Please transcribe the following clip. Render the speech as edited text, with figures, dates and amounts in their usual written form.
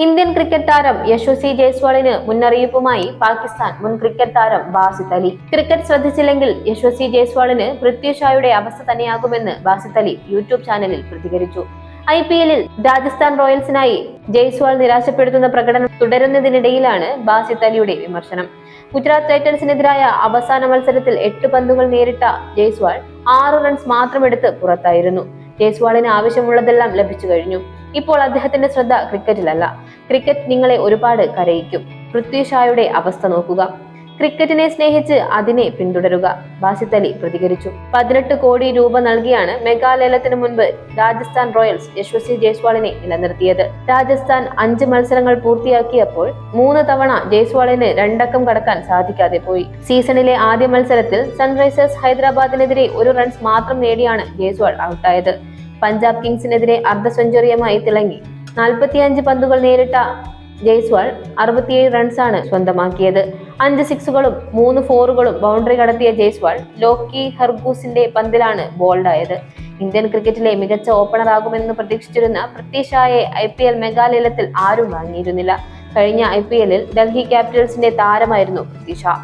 Indian cricket താരം യശസ്വി ജയ്സ്വാളിന് മുന്നറിയിപ്പുമായി പാകിസ്ഥാൻ മുൻ ക്രിക്കറ്റ് താരം ബാസിത് അലി. ക്രിക്കറ്റ് ശ്രദ്ധിച്ചില്ലെങ്കിൽ യശസ്വി ജയ്സ്വാളിന് പൃഥ്വി ഷായുടെ അവസ്ഥ തന്നെയാകുമെന്ന് ബാസിത് അലി യൂട്യൂബ് ചാനലിൽ പ്രതികരിച്ചു. IPL-ൽ രാജസ്ഥാൻ റോയൽസിനായി ജയ്സ്വാൾ നിരാശപ്പെടുത്തുന്ന പ്രകടനം തുടരുന്നതിനിടയിലാണ് ബാസിത് അലിയുടെ വിമർശനം. ഗുജറാത്ത് ടൈറ്റൻസിനെതിരായ അവസാന മത്സരത്തിൽ 8 പന്തുകൾ നേരിട്ട ജയ്സ്വാൾ 6 റൺസ് മാത്രമെടുത്ത് പുറത്തായിരുന്നു. ജയ്സ്വാളിന് ആവശ്യമുള്ളതെല്ലാം ലഭിച്ചു കഴിഞ്ഞു. ഇപ്പോൾ അദ്ദേഹത്തിന്റെ ശ്രദ്ധ ക്രിക്കറ്റിലല്ല. ക്രിക്കറ്റ് നിങ്ങളെ ഒരുപാട് കരയിക്കും. പൃഥ്വി ഷായുടെ അവസ്ഥ നോക്കുക. ക്രിക്കറ്റിനെ സ്നേഹിച്ച് അതിനെ പിന്തുടരുക, ബാസിത് അലി പ്രതികരിച്ചു. 18 കോടി രൂപ നൽകിയാണ് മെഗാലയലത്തിന് മുൻപ് രാജസ്ഥാൻ റോയൽസ് യശസ്വി ജയ്സ്വാളിനെ നിലനിർത്തിയത്. രാജസ്ഥാൻ 5 മത്സരങ്ങൾ പൂർത്തിയാക്കിയപ്പോൾ 3 തവണ ജയ്സ്വാളിന് 2 അക്കം കടക്കാൻ സാധിക്കാതെ പോയി. സീസണിലെ ആദ്യ മത്സരത്തിൽ സൺറൈസേഴ്സ് ഹൈദരാബാദിനെതിരെ 1 റൺസ് മാത്രം നേടിയാണ് ജയ്സ്വാൾ ഔട്ടായത്. പഞ്ചാബ് കിങ്സിനെതിരെ അർദ്ധ സെഞ്ചുറിയുമായി തിളങ്ങി 45 പന്തുകൾ നേരിട്ട ജയ്സ്വാൾ 67 റൺസാണ് സ്വന്തമാക്കിയത്. 5 സിക്സുകളും 3 ഫോറുകളും ബൗണ്ടറി കടത്തിയ ജയ്സ്വാൾ ലോക്കി ഹർഗൂസിന്റെ പന്തിലാണ് ബോൾഡായത്. ഇന്ത്യൻ ക്രിക്കറ്റിലെ മികച്ച ഓപ്പണർ ആകുമെന്ന് പ്രതീക്ഷിച്ചിരുന്ന പൃഥ്വി ഷായെ IPL മെഗാലയലത്തിൽ ആരും വാങ്ങിയിരുന്നില്ല. കഴിഞ്ഞ IPL-ൽ ഡൽഹി ക്യാപിറ്റൽസിന്റെ താരമായിരുന്നു പൃഥ്വി ഷാ.